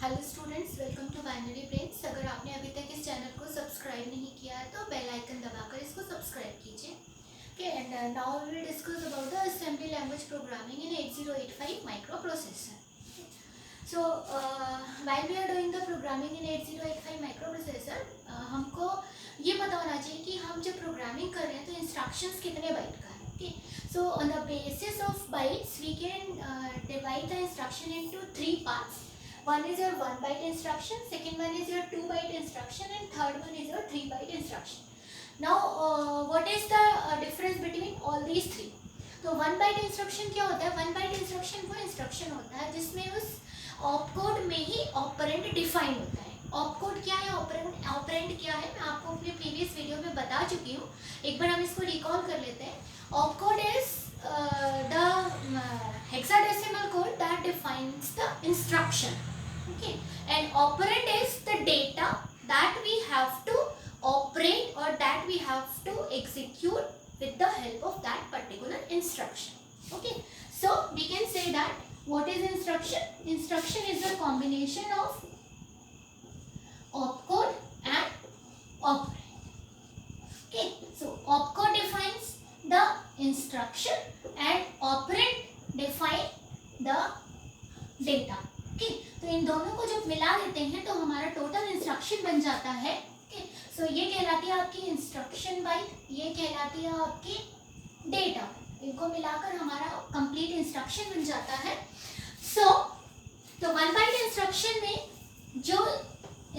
Hello students, welcome to binary brains. अगर आपने अभी तक इस चैनल को सब्सक्राइब नहीं किया है तो बेल आइकन दबाकर इसको सब्सक्राइब कीजिए। Okay, and now we will discuss about the assembly language programming in 8085 microprocessor. So while we are doing the programming in 8085 microprocessor, हमको ये पता होना चाहिए कि हम जब प्रोग्रामिंग कर रहे हैं तो इंस्ट्रक्शंस कितने बाइट का है। Okay, so on the basis of bytes we can divide the instruction into 3 parts. One is your 1 byte instruction, second one is your 2 byte instruction, and third one is your 3 byte instruction. Now what is the difference between all these three? तो 1 byte instruction क्या होता है? 1 byte instruction वो instruction होता है जिसमें उस opcode में ही ऑपरेंड डिफाइन होता है. ऑपकोड क्या है, ऑपरेंड क्या है, मैं आपको अपने प्रीवियस वीडियो में बता चुकी हूँ. एक बार हम इसको रिकॉल कर लेते हैं. Opcode is the hexadecimal code that defines the instruction. Okay, and operand is the data that we have to operate or that we have to execute with the help of that particular instruction. Okay, so we can say that what is instruction? Instruction is a combination of opcode and operand. Okay, so opcode defines the instruction and operand define the data. Okay, तो इन दोनों को जब मिला देते हैं तो हमारा total instruction बन जाता है. ओके, सो ये कहलाती है आपकी इंस्ट्रक्शन बाइट, ये कहलाती है आपकी डेटा. इनको मिलाकर हमारा कंप्लीट इंस्ट्रक्शन बन जाता है. सो तो 1 बाइट इंस्ट्रक्शन में जो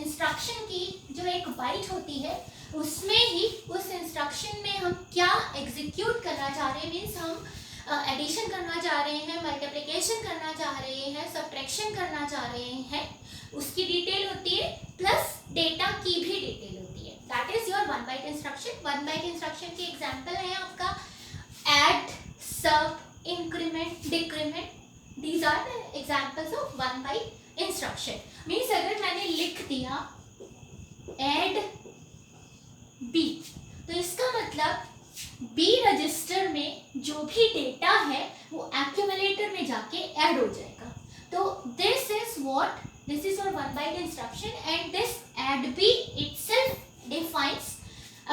इंस्ट्रक्शन की जो एक बाइट होती है उसमें ही उस इंस्ट्रक्शन में हम क्या एग्जीक्यूट करना चाह रहे हैं, मीन्स हम एडिशन करना चाह रहे हैं, मल्टीप्लिकेशन करना चाह रहे हैं, सब्ट्रैक्शन करना चाह रहे हैं, उसकी डिटेल होती है, प्लस डेटा की भी डिटेल होती है. That is your 1 byte instruction. 1 byte instruction के एग्जांपल है आपका add, sub, increment, decrement. These are the examples of 1 byte instruction. Means अगर मैंने लिख दिया ऐड बी, तो इसका मतलब बी रजिस्टर में जो भी डेटा है वो एक्यूमुलेटर में जाके ऐड हो जाएगा. तो this is your 1 byte instruction and this add B itself defines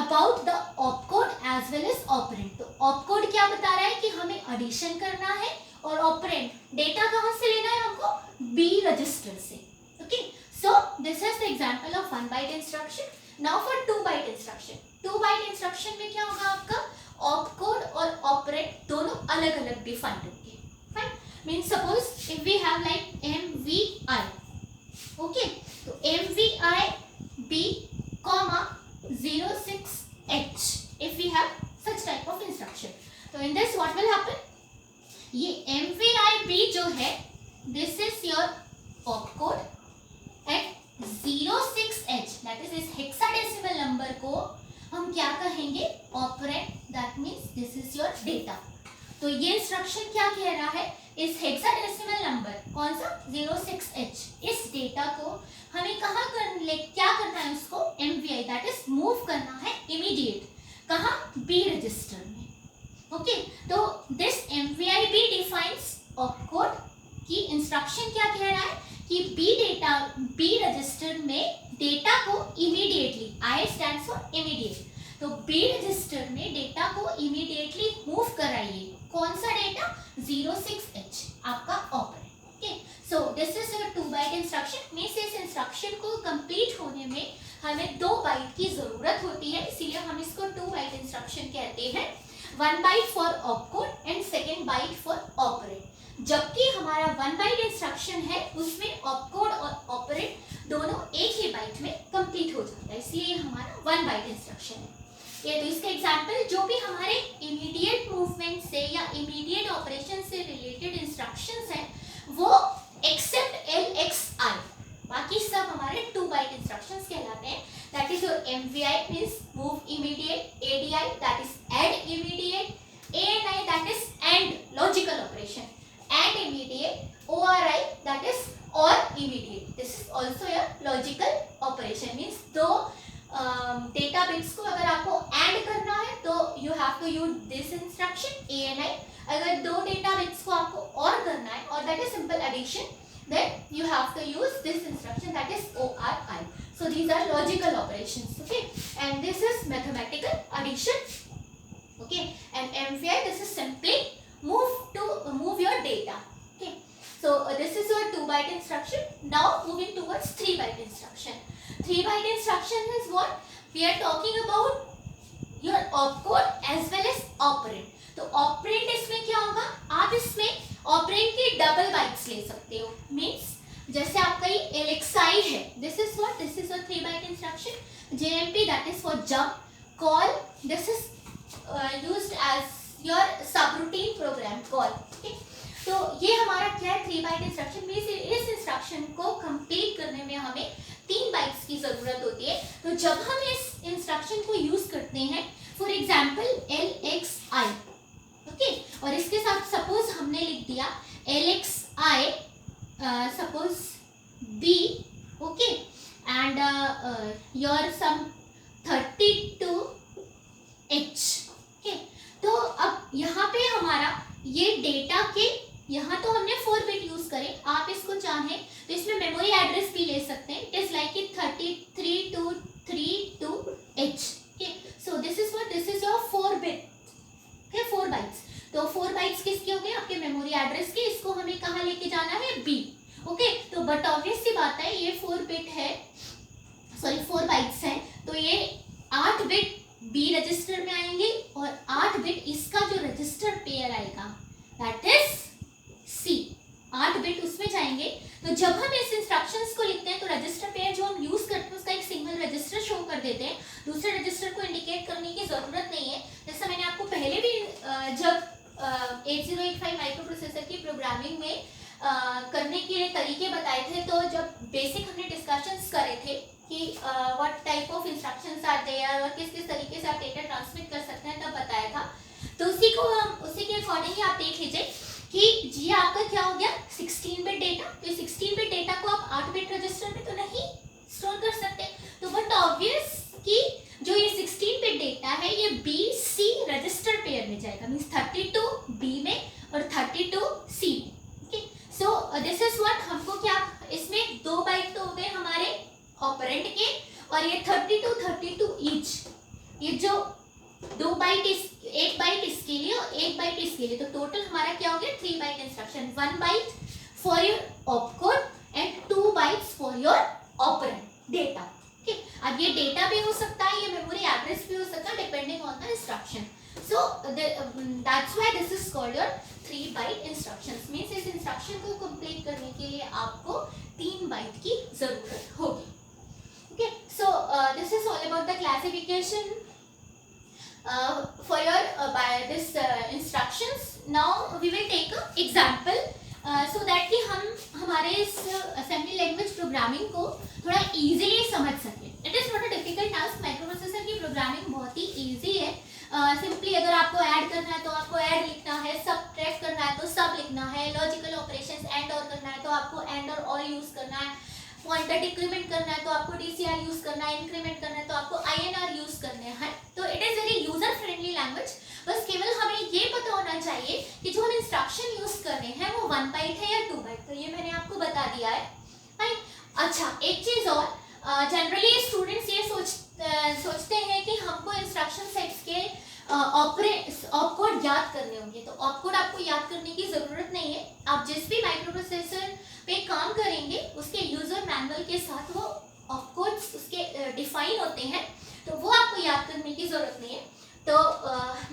about the opcode as well as operand. तो ऑपकोड क्या बता रहा है कि हमें एडिशन करना है और ऑपरेंड डेटा कहाँ से लेना है हमको, बी रजिस्टर से. Okay, so this is the example of 1 byte instruction. Now for 2 byte instruction. 2 byte instruction में क्या होगा, आपका ऑपकोड और ऑपरेंड दोनों अलग अलग डिफाइंड होंगे. Fine, means suppose if we have like MVI. Okay, तो MVI B, 06H if we have such type of instruction. तो in this what will happen, ये MVI B जो है this is your opcode and 06H that is इस hexadecimal number को हम क्या कहेंगे, operand. That means this is your data. तो ये इंस्ट्रक्शन क्या कह रहा है, इस हेक्साडेसिमल नंबर कौन सा 06H, इस डेटा को हमें कहाँ क्या करना है, उसको MVI दैट इज मूव करना है इमीडिएट. कहाँ, बी रजिस्टर में. ओके, तो this MVI B defines opcode की इंस्ट्रक्शन क्या कह रहा है कि बी रजिस्टर में डेटा को immediately, I stands for immediate, तो बी रजिस्टर में डेटा को इमीडिएटली मूव कराइए. कौन सा डेटा, 06H आपका operand. Okay, so this is your 2 byte instruction. Means इस इंस्ट्रक्शन को कंप्लीट होने में हमें 2 बाइट की जरूरत होती है, इसीलिए हम इसको 2 बाइट इंस्ट्रक्शन कहते हैं. 1 byte for opcode and second byte for operand. जबकि हमारा 1 बाइट इंस्ट्रक्शन है उसमें ऑपकोड और ऑपरेंड दोनों एक ही बाइट में कंप्लीट हो जाता है, इसलिए हमारा 1 बाइट इंस्ट्रक्शन है. ये तो इसके एग्जांपल जो भी हमारे इमीडिएट मूवमेंट से या इमीडिएट ऑपरेशन से रिलेटेड इंस्ट्रक्शंस हैं वो एक्सेप्ट LXI, बाकी सब हमारे 2 बाइट इंस्ट्रक्शंस कहलाते हैं. That is your MVI means move immediate, ADI that is add immediate, ANI that is and logical operation, and immediate, ORI that is or immediate. This is also a logical operation. Means दो data bits को अगर आपको add करना है तो you have to use this instruction ANI. अगर दो data bits को आपको और करना है और that is simple addition, then you have to use this instruction, that is ORI. So these are logical operations, okay, and this is mathematical addition, okay, and MVI, this is simply move your data, okay. So this is your 2-byte instruction. Now moving towards 3-byte instruction. 3-byte instruction is what we are talking about, your opcode as well as operand. तो operand इसमें क्या होगा, आप इसमें operand की double bytes ले सकते हो, मींस जैसे आपका ये LXI है, this is what, this is your 3-byte instruction. JMP, that is for jump, call, this is used as your subroutine program call, ठीक. तो ये हमारा क्या है, 3-byte इंस्ट्रक्शन. मींस इस इंस्ट्रक्शन को कंप्लीट करने में हमें 3 बाइट्स की जरूरत होती है. तो जब हम इस इंस्ट्रक्शन को यूज करते हैं, फॉर एग्जांपल LXI, ओके, और इसके साथ सपोज हमने लिख दिया LXI suppose B, okay, and your sum 32H, okay. तो अब यहाँ पे हमारा ये डेटा के, यहाँ तो हमने 4 बिट यूज करे, आप इसको चाहें तो इसमें मेमोरी एड्रेस भी ले सकते हैं. It is like 3232H, okay. So this is what, this is your 4 bit, okay, 4 bytes. तो 4 बाइट्स किसके हो गए, आपके मेमोरी एड्रेस के. इसको हमें कहाँ लेके जाना है, B, ओके. तो बट ऑब्वियस सी बात है, ये 4 बिट है, सॉरी 4 बाइट्स है, तो ये 8 बिट B रजिस्टर में आएंगे और 8 बिट इसका जो रजिस्टर पेयर आएगा दैट इज C, 8 बिट उसमें जाएंगे. तो जब हम इस इंस्ट्रक्शंस को लिखते हैं तो रजिस्टर पेयर जो हम यूज करते हैं उसका एक सिंगल रजिस्टर शो कर देते हैं, दूसरे रजिस्टर को इंडिकेट करने की जरूरत नहीं है. जैसा मैंने आपको पहले भी जब 8085 माइक्रो प्रोसेसर की प्रोग्रामिंग में करने के तरीके बताए थे, तो जब बेसिक हमने डिस्कशंस करे थे कि what type of instructions are there और किस किस तरीके से आप डेटा ट्रांसमिट कर सकते हैं, तब बताया था. तो उसी के अकॉर्डिंग आप देख लीजिए कि ये आपका क्या हो गया, 16 बिट डेटा. तो 16 बिट डेटा को आप 8 बिट रजिस्टर में तो नहीं स्टोर कर सकते. तो बट ऑब्वियस कि जो ये 16 बिट डेटा है ये BC रजिस्टर पेयर में जाएगा, मींस 32 B में और 32 C में, okay. So this is what, हमको क्या, इसमें 2 बाइट तो हो गए हमारे ऑपरेंड के, और ये 32 ईच, ये जो 2 बाइट, 1 बाइट इसके लिए और 1 बाइट इसके लिए, तो टोटल हमारा क्या हो गया, 3 byte instruction. 1 byte for your opcode and 2 bytes for your operand data, okay. अब ये डेटा भी हो सकता है, ये मेमोरी एड्रेस भी हो सकता है, depending on the instruction. So that's why this is called your 3 byte instructions. Means इस इंस्ट्रक्शन को कंप्लीट करने के लिए आपको 3 बाइट की जरूरत होगी, okay. So this is all about the classification for your by this instructions. Now we will take a example so that कि हम हमारे इस assembly language programming को थोड़ा easily समझ सकें. It is not a difficult task. Microprocessor की programming बहुत ही easy है. सिंपली अगर आपको ऐड करना है तो आपको ऐड लिखना है, सबट्रैक्ट करना है तो सब लिखना है, लॉजिकल ऑपरेशंस एंड और करना है तो आपको एंड और यूज करना है, पॉइंटर डिक्रीमेंट करना है तो आपको DCR यूज करना है, इंक्रीमेंट करना है तो आपको INR यूज करने हैं. तो it is very user friendly language. बस केवल हमें ये पता होना चाहिए कि जो हम इंस्ट्रक्शन यूज कर रहे हैं वो 1 बाइट है या 2 बाइट. तो ये मैंने आपको बता दिया है, राइट. अच्छा, एक चीज और, जनरली स्टूडेंट्स ये सोचते हैं कि हमको इंस्ट्रक्शन सेट्स के ऑपकोड याद करने होंगे. तो ऑपकोड आपको याद करने की जरूरत नहीं है. आप जिस भी माइक्रोप्रोसेसर पे काम करेंगे उसके यूजर मैनुअल के साथ वो ऑपकोड्स उसके डिफाइन होते हैं, तो वो आपको याद करने की जरूरत नहीं है. तो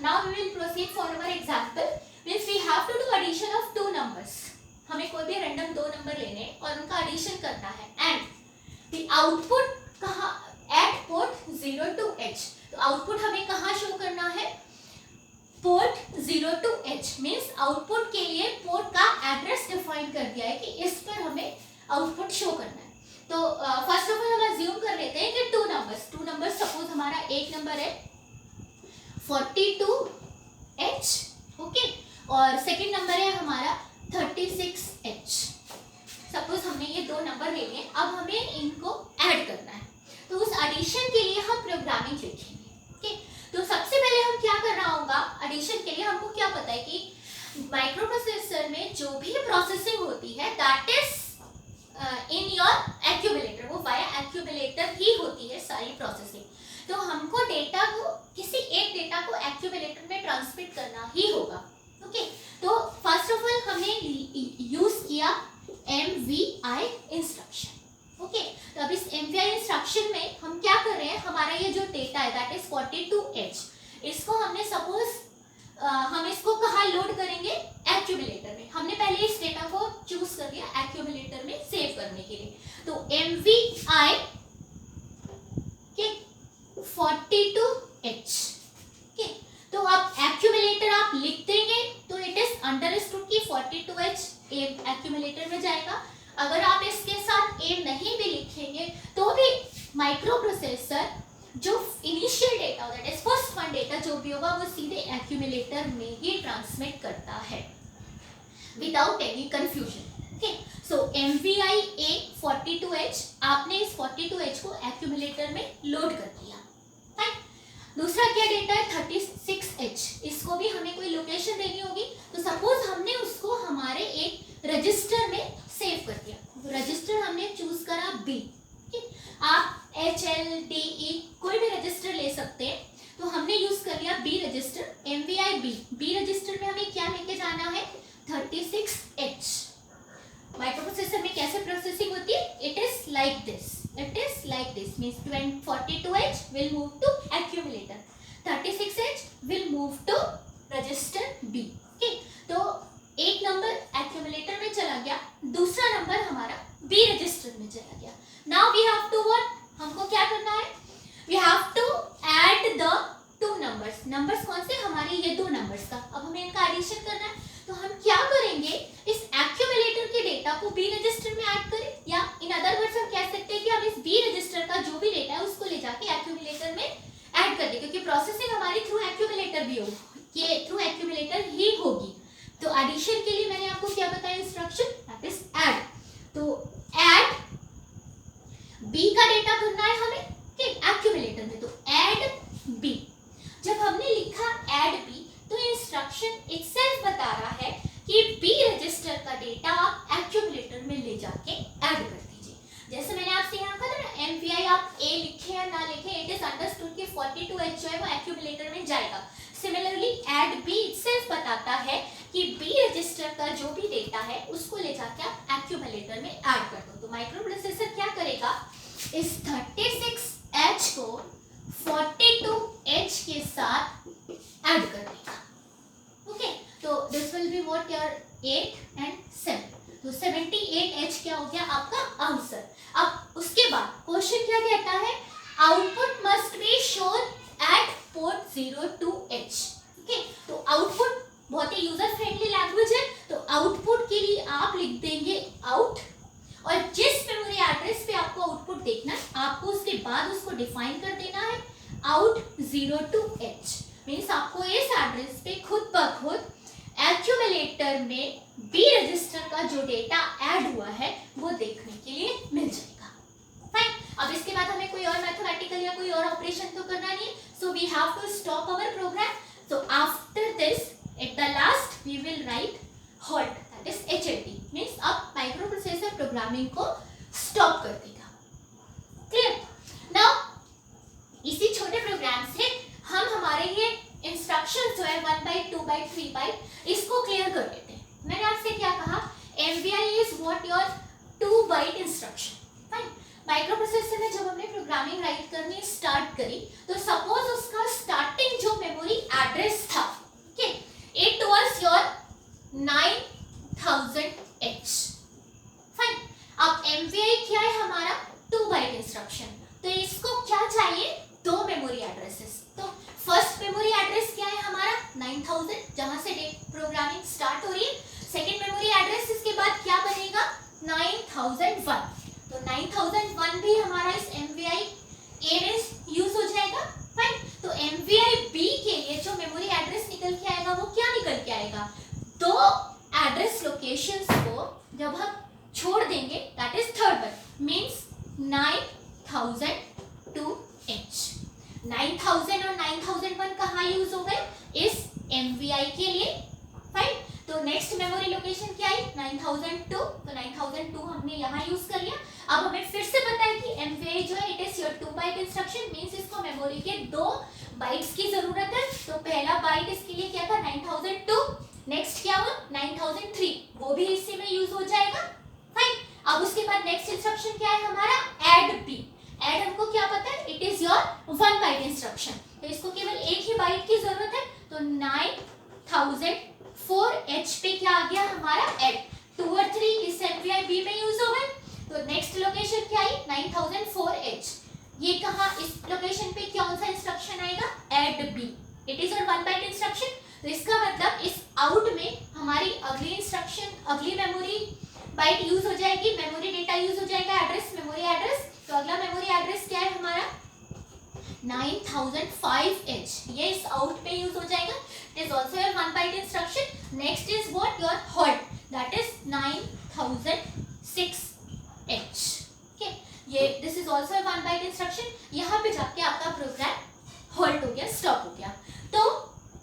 now we will proceed for our example. Means we have to do addition of 2 numbers. हमें कोई भी रैंडम 2 नंबर लेने और उनका एडिशन करना है, एंड द आउटपुट कहाँ, एट पोर्ट 0 to H. तो आउटपुट हमें कहाँ शो करना है, port 0 to H. Means output के लिए पोर्ट का एड्रेस डिफाइन कर दिया है कि इस पर हमें आउटपुट शो करना है. तो फर्स्ट ऑफ ऑल हम अज्यूम कर लेते हैं कि 2 नंबर्स सपोज हमारा एक नंबर है 42H, ओके, और सेकंड नंबर है हमारा 36H. सपोज हमने ये 2 नंबर ले लिए, अब हमें इनको ऐड करना है. तो उस एडिशन के लिए हम प्रोग्रामिंग लिखेंगे, ओके. तो सबसे पहले हम क्या करना होगा, एडिशन के लिए हमको क्या पता है कि माइक्रोप्रोसेसर में जो भी प्रोसेसिंग होती है that is in your accumulator, वो वाया एक्यूमुलेटर ही होती है सारी प्रोसेसिंग। तो हमको डेटा को, किसी एक डेटा को एक्यूमुलेटर में ट्रांसमिट करना ही होगा। ओके, तो फर्स्ट ऑफ ऑल हमने यूज किया MVI इंस्ट्रक्शन। ओके, तो अब इस MVI इंस्ट्रक्शन में हम क्या कर रहे हैं, हमारा ये जो डेटा है दैट इज 42H, इसको हमने सपोज हम इसको कहाँ लोड करेंगे, एक्यूमुलेटर में। हमने पहले इस डेटा को चूज कर लिया एक्यूमुलेटर में सेव करने के लिए। तो MVI के 42H, ओके, तो आप एक्यूमुलेटर आप लिख देंगे तो इट इज अंडरस्टूड कि 42H एक्यूमुलेटर में जाएगा। अगर आप इसके साथ A नहीं भी लिखेंगे तो भी माइक्रो प्रोसेसर जो initial data that is first one data जो भी होगा वो सीधे एक्यूमुलेटर में ही ट्रांसमिट करता है without any confusion. Okay, so MVI A 42H, आपने इस 42H को एक्यूमुलेटर में लोड कर दिया। दूसरा क्या डेटा है 36H, इसको भी हमें कोई लोकेशन देनी होगी। तो सपोज हमने उसको हमारे एक रजिस्टर में सेव कर दिया। रजिस्टर हमने चूज करा B, आप HLDE कोई भी रजिस्टर ले सकते हैं। तो हमने यूज कर लिया B register, MVI B register में हमें क्या लेके जाना है 36H। माइक्रो प्रोसेसर में कैसे प्रोसेसिंग होती है, it is like this, it is like this, means 42H will move to accumulator, 36H will move to register B। okay, तो एक नंबर एक्यूमुलेटर में चला गया, दूसरा नंबर हमारा B रजिस्टर में चला गया। Now we have to what, हमको क्या करना है, we have to add the two numbers। numbers कौन से, हमारे ये दो numbers का, अब हमें इनका एडिशन करना है। तो हम क्या करेंगे, इस एक्यूमुलेटर के डेटा को B रजिस्टर में ऐड करें, या इन अदर वर्ड्स हम कह सकते हैं कि हम इस B रजिस्टर का जो भी डेटा है उसको ले जाके एक्यूमुलेटर में ऐड कर दें, क्योंकि प्रोसेसिंग हमारी थ्रू एक्यूमुलेटर भी होगी, ये थ्रू एक्यूमुलेटर ही होगी। तो एडिशन के लिए मैंने आपको क्या बताया इंस्ट्रक्शन, दैट इज ऐड। तो ऐड B का डेटा करना है हमें एक्यूमुलेटर में, तो ऐड B। जब हमने लिखा ऐड B तो इंस्ट्रक्शन इटसेल्फ बता रहा है कि B रजिस्टर का डेटा आप एक्यूमुलेटर में ले जाके ऐड कर दीजिए। जैसे मैंने आपसे यहाँ कहा था ना, MVI आप A लिखे या ना लिखे, इट इज अंडरस्टूड कि 42H जो है वो एक्यूमुलेटर में जाएगा। सिमिलरली ऐड B इटसेल्फ बताता है कि B रजिस्टर का जो भी डेटा है उसको ले जाके आप एक्यूमुलेटर में ऐड कर दो। तो माइक्रो प्रोसेसर क्या करेगा, इस 36H को 42H के साथ ऐड कर देगा। ओके, तो this will be what your 8 and 7, तो 78H क्या हो गया आपका आंसर। अब उसके बाद क्वेश्चन क्या कहता है, output must be shown at port 02H। Okay, तो आउटपुट बहुत ही यूजर फ्रेंडली लैंग्वेज है, तो आउटपुट के लिए आप लिख देंगे आउट, और जिस मेमोरी एड्रेस पे आपको आउटपुट देखना है आपको उसके बाद उसको डिफाइन कर देना है out 02H। मीन्स आपको इस एड्रेस पे खुद ब खुद एक्यूमुलेटर में B रजिस्टर का जो डेटा ऐड हुआ है वो देखने के लिए मिल जाएगा। फाइन, अब इसके बाद हमें कोई और मैथमेटिकल या कोई और ऑपरेशन तो करना नहीं है, so we have to stop our program. So after this at the last we will write halt, that is HLT, means अब माइक्रो प्रोसेसर प्रोग्रामिंग को स्टॉप कर देगा। क्लियर? नाउ इसी छोटे प्रोग्राम से हम हमारे ये इंस्ट्रक्शंस जो है 1 बाइट 2 बाइट 3 बाइट इसको क्लियर कर लेते हैं। मैंने आपसे क्या कहा, MVI is what your 2 byte instruction. Fine, microprocessor में जब हमने प्रोग्रामिंग राइट करनी स्टार्ट करी तो सपोज उसका स्टार्टिंग जो मेमोरी एड्रेस था, okay, it was your 9000H। Fine, अब MVI क्या है हमारा 2 बाइट इंस्ट्रक्शन, तो इसको क्या चाहिए, दो मेमोरी एड्रेसेस। तो फर्स्ट मेमोरी एड्रेस क्या है हमारा 9000, जहां से प्रोग्रामिंग स्टार्ट हो रही है। सेकंड मेमोरी एड्रेस इसके बाद क्या बनेगा 9001, तो 9001 भी हमारा इस MVI A में यूज हो जाएगा। फाइन, तो MVI B के लिए जो मेमोरी एड्रेस निकल के आएगा वो क्या निकल के आएगा, दो एड्रेस लोकेशंस को जब हम छोड़ देंगे that is third one, means 9002H। 9000 और 9001 कहाँ यूज हो गए, इस MVI के लिए। फाइन, तो नेक्स्ट मेमोरी लोकेशन क्या आई 9002, तो 9002 हमने यहाँ यूज कर लिया। अब हमें फिर से पता है कि MVI जो है it is your 2 byte instruction, means इसको मेमोरी के 2 बाइट्स की जरूरत है। तो पहला बाइट इसके लिए क्या था 9002, नेक्स्ट क्या हुआ 9003, वो भी इसी में यूज हो जाएगा। फाइन, अब उसके बाद नेक्स्ट इंस्ट्रक्शन क्या है हमारा ऐड B। ऐड हमको क्या पता है it is your 1 byte instruction, तो इसको केवल एक ही बाइट की जरूरत है। तो 9004H पे क्या आ गया हमारा ऐड, 2 और 3 इस MVI B में यूज हो गए। तो नेक्स्ट लोकेशन क्या आई 9004H, ये कहाँ इस लोकेशन पे कौन सा इंस्ट्रक्शन आएगा add B, it is your 1 byte instruction. तो इसका मतलब इस आउट में हमारी अगली इंस्ट्रक्शन अगली मेमोरी बाइट यूज हो जाएगी, मेमोरी डेटा यूज हो जाएगा, एड्रेस मेमोरी एड्रेस। तो अगला मेमोरी एड्रेस क्या है हमारा 9005H, ये इस आउट पे यूज हो जाएगा, it is also your 1 byte instruction. Next is what your halt, that is 9006H, okay, ये this is also your 1 byte instruction. यहाँ पे जाके आपका प्रोग्राम हॉल्ट हो गया, स्टॉप हो गया। तो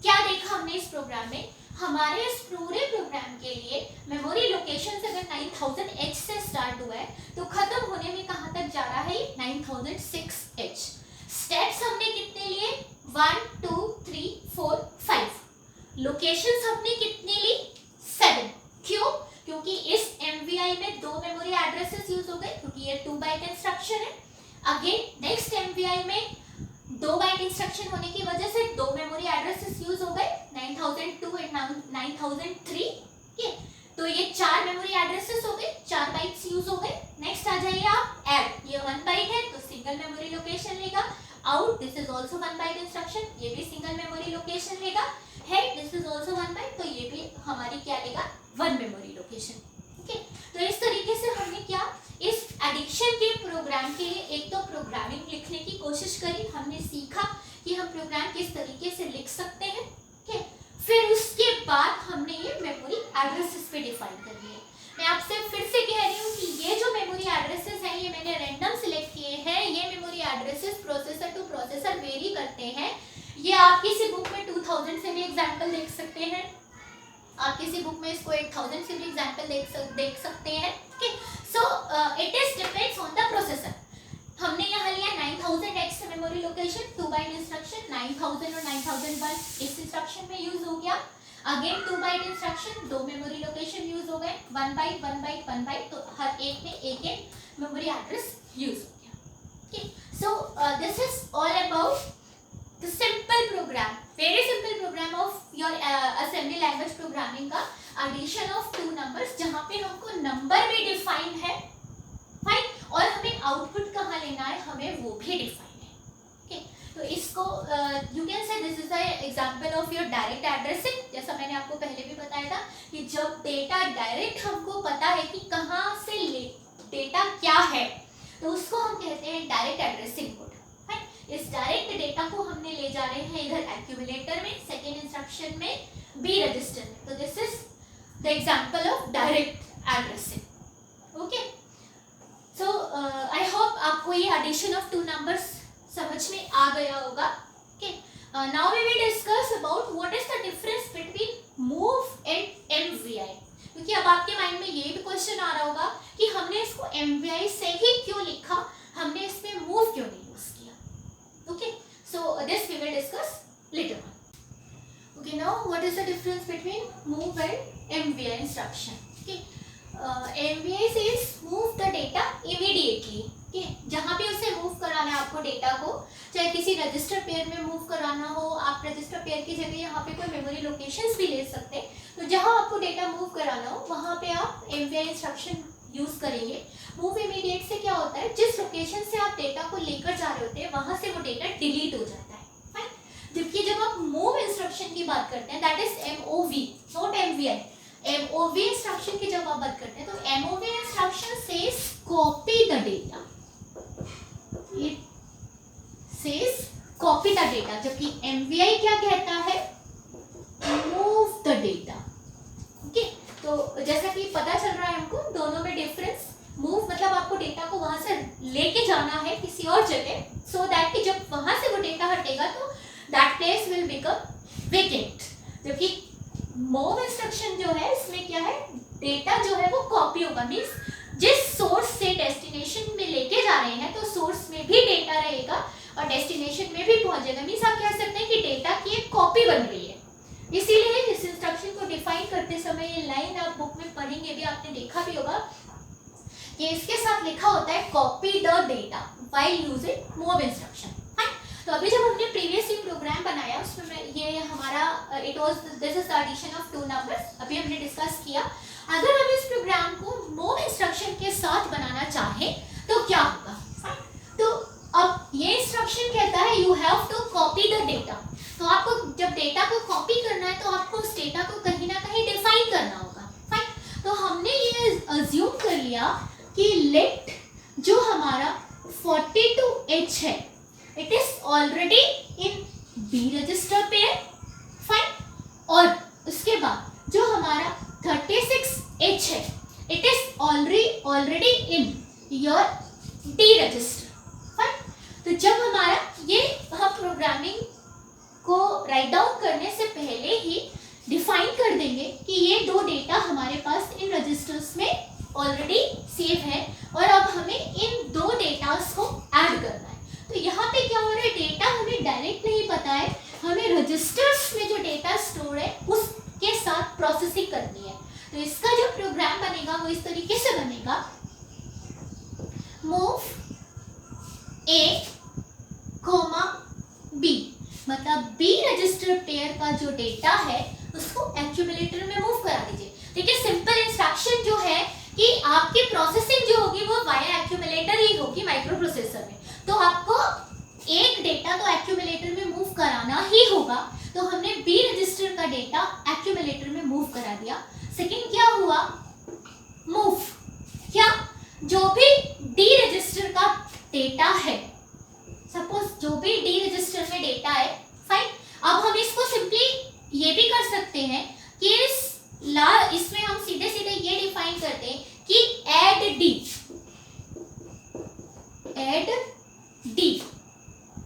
क्या देखा हमने इस प्रोग्राम में, हमारे इस पूरे प्रोग्राम के लिए मेमोरी लोकेशन से अगर 9000H से स्टार्ट हुआ है तो खत्म होने में कहां तक जा रहा है 9006H। स्टेप्स हमने कितने लिए 1 2 3 4 5, लोकेशंस हमने कितनी ली 7। क्यों, क्योंकि इस MVI में 2 मेमोरी एड्रेसेस यूज हो गए क्योंकि ये 2 बाइट इंस्ट्रक्शन है। अगेन नेक्स्ट MVI में 2 बाइट इंस्ट्रक्शन होने की वजह से 2 मेमोरी एड्रेसेस यूज हो गए 9002 एंड 9003, ठीक, तो ये 4 मेमोरी एड्रेसेस हो गए, 4 बाइट्स यूज हो गए। नेक्स्ट आ जाइए आप ऐड, ये 1 बाइट है तो सिंगल मेमोरी लोकेशन लेगा। Out this is also 1 byte instruction, ये भी सिंगल मेमोरी लोकेशन लेगा। Head this is also 1 byte, तो ये भी हमारी क्या लेगा 1 मेमोरी लोकेशन, ओके। तो इस तरीके से हमने क्या इस एडिशन के प्रोग्राम के लिए एक तो प्रोग्रामिंग लिखने की कोशिश करी, हमने सीखा कि हम प्रोग्राम किस तरीके से लिख सकते हैं, ठीक। फिर उसके बाद हमने ये मेमोरी एड्रेसेस पे डिफाइन कर लिए। मैं आपसे फिर से कह रही हूँ कि ये जो मेमोरी एड्रेसेस हैं ये मैंने रैंडम सिलेक्ट किए हैं। ये memory addresses processor two processor very करते हैं। ये आप किसी बुक में 2000 से भी एग्जाम्पल देख सकते हैं, आप किसी बुक में इसको 8000 से भी एग्जाम्पल देख सकते हैं, ठीक। So it is depends on the processor. हमने यहाँ लिया 9000X memory location, 2 byte instruction, 9000 और 9001 इस इंस्ट्रक्शन में यूज हो गया। Again 2 byte instruction, 2 memory location use हो गए, 1 बाइट 1 बाइट 1 बाइट, तो हर एक में एक मेमोरी एड्रेस यूज हो गया, ठीक। सो this is all about the simple program, very simple program of your assembly language programming का addition of 2 numbers, जहाँ पे हमको number भी define है, fine, और हमें output कहाँ लेना है हमें वो भी define है, okay। तो इसको you can say this is an example of your direct addressing। जैसा मैंने आपको पहले भी बताया था कि जब डेटा डायरेक्ट हमको पता है कि कहाँ से डेटा क्या है तो उसको हम कहते हैं डायरेक्ट एड्रेसिंग कोड। इस डायरेक्ट डेटा को हमने ले जा रहे हैं इधर एक्यूमुलेटर में, सेकेंड इंस्ट्रक्शन में, बी रजिस्टर में। तो this is the example of direct addressing, okay. So I hope आपको ये एडिशन ऑफ 2 नंबर्स समझ में आ गया होगा, okay. Now we will discuss about what is the difference between move and MVI, क्योंकि अब आपके माइंड में ये भी क्वेश्चन आ रहा होगा कि हमने इसको MVI से ही क्यों लिखा, हमने इसमें मूव क्यों नहीं यूज किया, okay। So this we will discuss later on, okay। Now what is the difference between move and MVI instruction, okay। MVI says move the data immediately, okay। जहाँ पे उसे मूव कराना है आपको डेटा को, चाहे किसी रजिस्टर पेयर में मूव कराना हो, आप रजिस्टर पेयर की जगह यहाँ पे कोई मेमोरी लोकेशंस भी ले सकते हैं, तो जहाँ आपको डेटा मूव कराना हो वहाँ पे आप MVI इंस्ट्रक्शन यूज करेंगे। मूव इमीडिएट से क्या होता है, जिस लोकेशन से आप डेटा को लेकर जा रहे होते हैं वहां से वो डेटा डिलीट हो जाता है, फाइन। जबकि जब आप मूव इंस्ट्रक्शन की बात करते हैं that is MOV not MVI। MOV instruction की जब आप बात करते हैं तो MOV instruction says copy the data, it says copy the data, जबकि MVI क्या कहता है मूव द डेटा, ओके। तो जैसा कि पता चल रहा है हमको दोनों में डिफरेंस। मूव मतलब आपको डेटा को वहां से लेके जाना है किसी और जगह, सो दैट कि जब वहां से वो डेटा हटेगा तो that place will become vacant, जबकि मूव इंस्ट्रक्शन जो है इसमें क्या है, डेटा जो है वो कॉपी होगा, मीन्स जिस सोर्स से डेस्टिनेशन में लेके जा रहे हैं तो सोर्स में भी डेटा रहेगा और डेस्टिनेशन में भी पहुंचेगा, मीन्स आप कह सकते हैं कि डेटा की एक कॉपी बन रही है। इसीलिए इस इंस्ट्रक्शन को डिफाइन करते समय ये लाइन आप बुक में पढ़ेंगे भी, आपने देखा भी होगा कि इसके साथ लिखा होता है copy the data while using move instruction. तो अभी जब हमने प्रीवियसली प्रोग्राम बनाया उसमें ये हमारा it was this is the addition of 2 numbers, अभी हमने डिस्कस किया। अगर हम इस प्रोग्राम को मूव इंस्ट्रक्शन के साथ बनाना चाहें तो क्या होगा, तो अब ये इंस्ट्रक्शन कहता है you have to copy the data. तो आपको जब डेटा को कॉपी करना है तो आपको उस डेटा को कहीं ना कहीं डिफाइन करना होगा। फाइन, तो हमने ये अज्यूम कर लिया कि लेट जो हमारा 42H है it is already in B register pair. Fine, और उसके बाद जो हमारा 36H है it is already in your D register. Fine, तो जब हमारा ये हम प्रोग्रामिंग को राइट डाउन करने से पहले ही डिफाइन कर देंगे कि ये दो डेटा हमारे पास इन रजिस्टर्स में ऑलरेडी सेव है और अब हमें इन दो डेटास को ऐड करना है। तो यहाँ पे क्या हो रहा है, डेटा हमें डायरेक्ट नहीं पता है, हमें रजिस्टर्स में जो डेटा स्टोर है उसके साथ प्रोसेसिंग करनी है। तो इसका जो प्रोग्राम बनेगा वो इस तरीके से बनेगा, मूव ए कोमा बी, मतलब बी रजिस्टर पेयर का जो डेटा है उसको एक्यूमुलेटर में मूव करा दीजिए। देखिए सिंपल इंस्ट्रक्शन जो है कि आपकी प्रोसेसिंग जो होगी वो वाया एक्यूमुलेटर ही होगी माइक्रो प्रोसेसर में, तो आपको एक डेटा तो एक्यूमुलेटर में मूव कराना ही होगा। तो हमने बी रजिस्टर का डेटा एक्यूमुलेटर में मूव करा दिया। सेकंड क्या हुआ, मूव क्या, जो भी डी रजिस्टर का डेटा है, सपोज जो भी डी रजिस्टर में डेटा है, फाइन, अब हम इसको सिंपली ये भी कर सकते हैं कि इसमें हम सीधे सीधे ये डिफाइन करते हैं कि ऐड डी।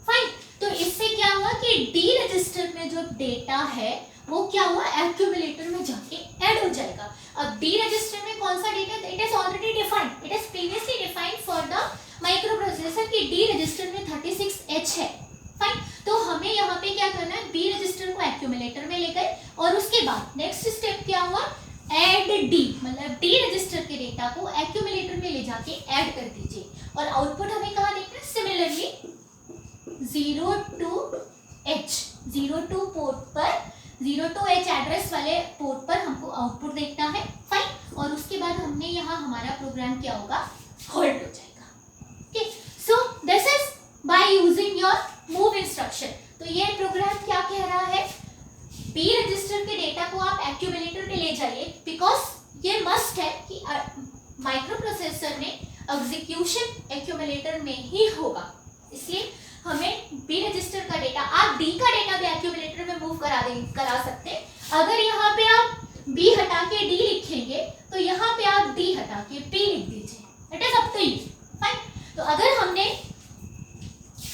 फाइन, तो इससे क्या हुआ कि डी रजिस्टर में जो डेटा है वो क्या हुआ, एक्यूमुलेटर में जाके ऐड हो जाएगा। अब डी रजिस्टर में कौन सा data, it is already defined, it is previously defined for the micro processor की डी रजिस्टर में 36H है। फाइन, तो हमें यहाँ पे क्या करना है, बी रजिस्टर को एक्यूमुलेटर में ले गए और उसके बाद नेक्स्ट स्टेप क्या हुआ, ऐड डी, मतलब डी रजिस्टर के डेटा को एक्यूमुलेटर में ले जाके ऐड कर दीजिए और आउटपुट हमें कहाँ देखना है, सिमिलरली 02 पोर्ट पर 02H एड्रेस वाले पोर्ट पर हमको आउटपुट देखना है। फाइन, और उसके बाद हमने यहाँ हमारा प्रोग्राम क्या होगा, होल्ड हो जाएगा। Okay, so this is by using your move instruction. तो ये प्रोग्राम क्या कह रहा है, बी रजिस्टर के डेटा को आप एक्यूमुलेटर में ले जाइए, बिकॉज ये मस्ट है कि माइक्रो प्रोसेसर में एग्जीक्यूशन एक्यूमुलेटर में ही होगा, इसलिए हमें बी रजिस्टर का डेटा, आप डी का डेटा भी एक्यूमुलेटर में मूव करा सकते हैं। अगर यहाँ पे आप बी हटा के डी लिखेंगे तो यहाँ पे आप डी हटा के बी लिख दीजिए, it is up to you. Fine, तो अगर हमने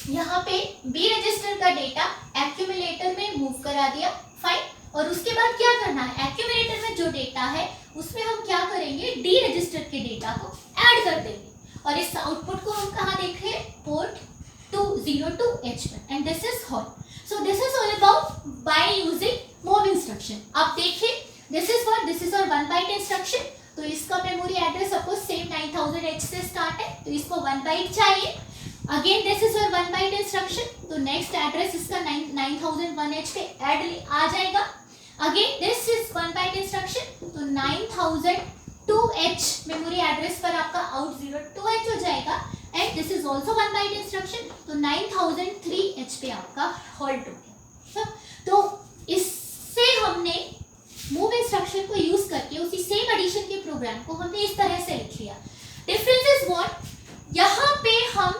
यहाँ पे बी रजिस्टर का डेटा एक्यूमुलेटर में मूव करा दिया, फाइन, और उसके बाद क्या करना है, एक्यूमुलेटर में जो डेटा है उसमें हम क्या करेंगे, डी रजिस्टर के डेटा को ऐड कर देंगे और इस आउटपुट को हम कहाँ देख रहे हैं, पोर्ट 202H पर, and this is hot. So this is all about by using move instruction. आप देखिए दिस इज और 1 बाइट इंस्ट्रक्शन, तो इसका memory address suppose same 9000H से स्टार्ट है तो इसको 1 बाइट चाहिए। अगेन दिस इज और 1 बाइट इंस्ट्रक्शन, तो नेक्स्ट एड्रेस इसका 9001H पे ऐड आ जाएगा। Again this is 1 byte instruction, तो 9002H मेमोरी एड्रेस पर आपका आउट 02H हो जाएगा, and this is also 1 byte instruction, तो 9003H पे आपका हॉल्ट हो गया। तो इससे हमने मूव इंस्ट्रक्शन को यूज करके उसी सेम एडिशन के प्रोग्राम को हमने इस तरह से लिख लिया। डिफरेंस इज व्हाट, यहाँ पे हम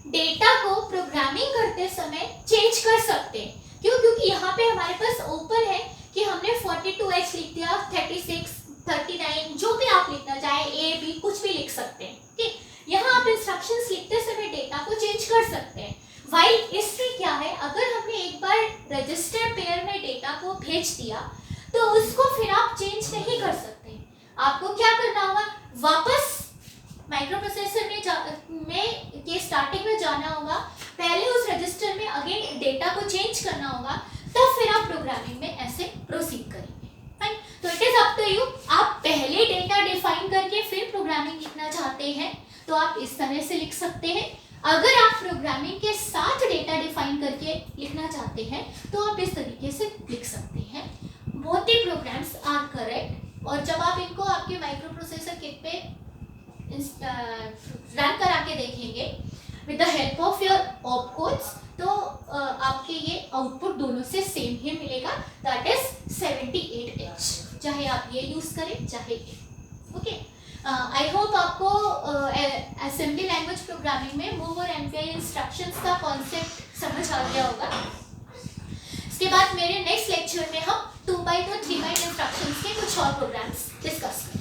डेटा को प्रोग्रामिंग करते समय चेंज कर सकते हैं, क्यों, क्योंकि यहाँ पे हमारे पास ओपन है कि हमने 42H लिख दिया, 36, 39 जो भी आप लिखना चाहे, A B कुछ भी लिख सकते हैं। ठीक, यहाँ आप इंस्ट्रक्शंस लिखते समय डेटा को चेंज कर सकते हैं। वाइल इससे क्या है, अगर हमने एक बार रजिस्टर पेयर में डेटा को भेज दिया तो तो उसको फिर आप चेंज नहीं कर सकते। आपको क्या करना होगा, वापस माइक्रो प्रोसेसर में के स्टार्टिंग में जाना होगा, पहले उस रजिस्टर में अगेन डेटा को चेंज करना होगा, तब फिर आप प्रोग्रामिंग में ऐसे प्रोसीड करेंगे। फाइन, तो it is up to you. आप पहले डेटा डिफाइन करके फिर प्रोग्रामिंग लिखना चाहते हैं तो आप इस तरह से लिख सकते हैं। अगर आप प्रोग्रामिंग के साथ डेटा डिफाइन करके लिखना चाहते हैं तो आप इस तरीके से लिख सकते हैं। Both the programs are correct, और जब आप इनको आपके माइक्रो प्रोसेसर किट पे रन करा के देखेंगे with the help of your opcodes, तो आपके ये आउटपुट दोनों से सेम ही मिलेगा, दैट इज 78H, चाहे आप ये यूज करें चाहे ये। ओके, आई होप आपको असेंबली लैंग्वेज प्रोग्रामिंग में मूव और एमपीआई इंस्ट्रक्शंस का कॉन्सेप्ट समझ आ गया होगा। इसके बाद मेरे नेक्स्ट लेक्चर में हम 2x2 3x इंस्ट्रक्शंस के कुछ और प्रोग्राम्स डिस्कस करेंगे।